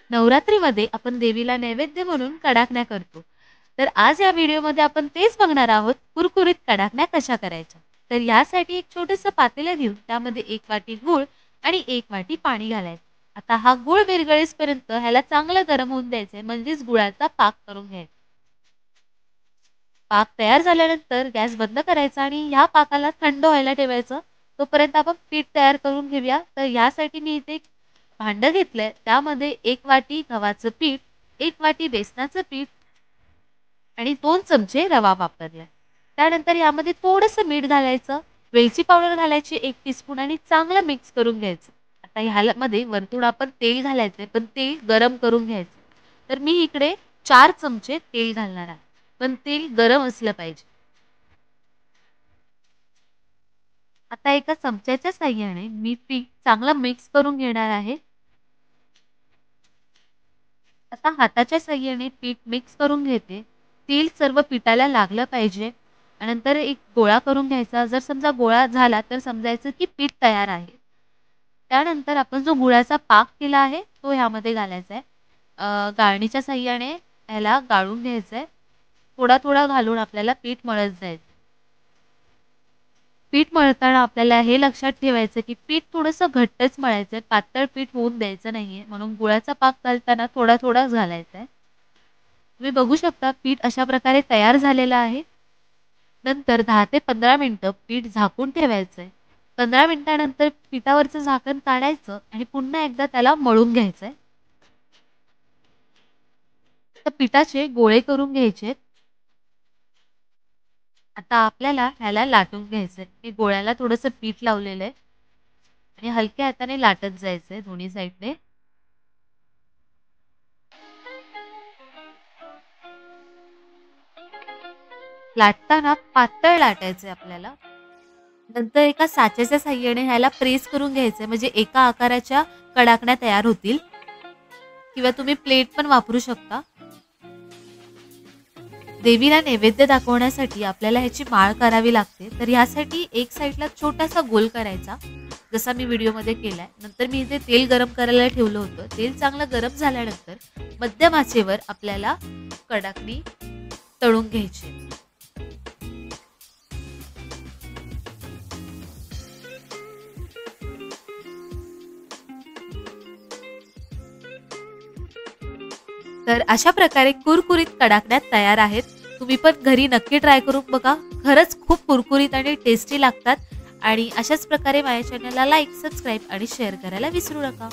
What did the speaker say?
नवरात्रीमध्ये आपण देवीला नैवेद्य म्हणून कडाकण्या करतो. तर आज या व्हिडिओमध्ये आपण तेच बघणार आहोत, कुरकुरीत कडाकण्या कशा करायच्या. तर यासाठी एक छोटंसं पातेलं घेऊन त्यामध्ये 1 वाटी गूळ आणि 1 वाटी पाणी घालायचं. आता हा गूळ विरघळेपर्यंत ह्याला चांगलं गरम होऊन द्यायचंय, म्हणजेच गुळाचा पाक करून घ्यायचा. पाक तयार झाल्यानंतर गॅस बंद करायचा आणि ह्या पाकाला थंड व्हायला ठेवायचं. तोपर्यंत आपण पीठ तयार करून घेऊया. तर यासाठी मी इथे एक भांडं घेतलंय. त्यामध्ये 1 वाटी गव्हाचं पीठ, 1 वाटी बेसनाचं पीठ आणि 2 चमचे रवा वापरलाय. त्यानंतर यामध्ये थोडंसं मीठ घालायचं, वेलची पावडर घालायची 1 टीस्पून आणि चांगलं मिक्स करून घ्यायचं. आता ह्यामध्ये वरतून आपण तेल घालायचंय, पण तेल गरम करून घ्यायचं. तर मी इकडे 4 चमचे तेल घालणार आहे. पण तेल गरम असलं पाहिजे. आता एका चमच्याच्या साहाय्याने मी पीठ चांगलं मिक्स करून घेणार आहे. आता हाताच्या साहाय्याने पीठ मिक्स करून घेते. तेल सर्व पिठाला लागलं पाहिजे. नंतर एक गोळा करून घ्यायचा. जर समजा गोळा झाला तर समजायचं की पीठ तयार आहे. त्यानंतर आपण जो गुळाचा पाक केला आहे तो ह्यामध्ये घालायचा आहे. गाळणीच्या साहाय्याने ह्याला गाळून घ्यायचं आहे. थोडा थोडा घालून आपल्याला पीठ मळत जायचं. पीठ मळताना आपल्याला हे लक्षात ठेवायचं की पीठ थोडंसं घट्टच मळायचं आहे, पातळ पीठ होऊन द्यायचं नाहीये. म्हणून गुळाचा पाक घालताना थोडा थोडाच घालायचा आहे. तुम्ही बघू शकता पीठ अशा प्रकारे तयार झालेलं आहे. नंतर 10 ते 15 मिनिटं पीठ झाकून ठेवायचं आहे. 15 मिनिटानंतर पिठावरचं झाकण काढायचं आणि पुन्हा एकदा त्याला मळून घ्यायचं आहे. तर पिठाचे गोळे करून घ्यायचे. आता आपल्याला ह्याला लाटून घ्यायचंय. मी गोळ्याला थोडंसं पीठ लावलेलं आहे आणि हलक्या हाताने लाटत जायचंय दोन्ही साईडने. लाटताना पातळ लाटायचंय आपल्याला. नंतर एका साच्याच्या साहाय्याने ह्याला प्रेस करून घ्यायचंय, म्हणजे एका आकाराच्या कडाकण्या तयार होतील. किंवा तुम्ही प्लेट पण वापरू शकता. देवीला नैवेद्य दाखवण्यासाठी आपल्याला ह्याची माळ करावी लागते. तर यासाठी एक साईडला छोटासा गोल करायचा, जसा मी व्हिडिओमध्ये केलाय. नंतर मी इथे तेल गरम करायला ठेवलं होतं. तेल चांगलं गरम झाल्यानंतर मध्यम आचेवर आपल्याला कडाकणी तळून घ्यायची. तर अशा प्रकारे कुरकुरीत कडाकण्या तयार आहेत. तुम्ही पण घरी नक्की ट्राय करून बघा. खरंच खूप कुरकुरीत आणि टेस्टी लागतात. आणि अशाच प्रकारे माझ्या चॅनलला लाईक, सबस्क्राईब आणि शेअर करायला विसरू नका.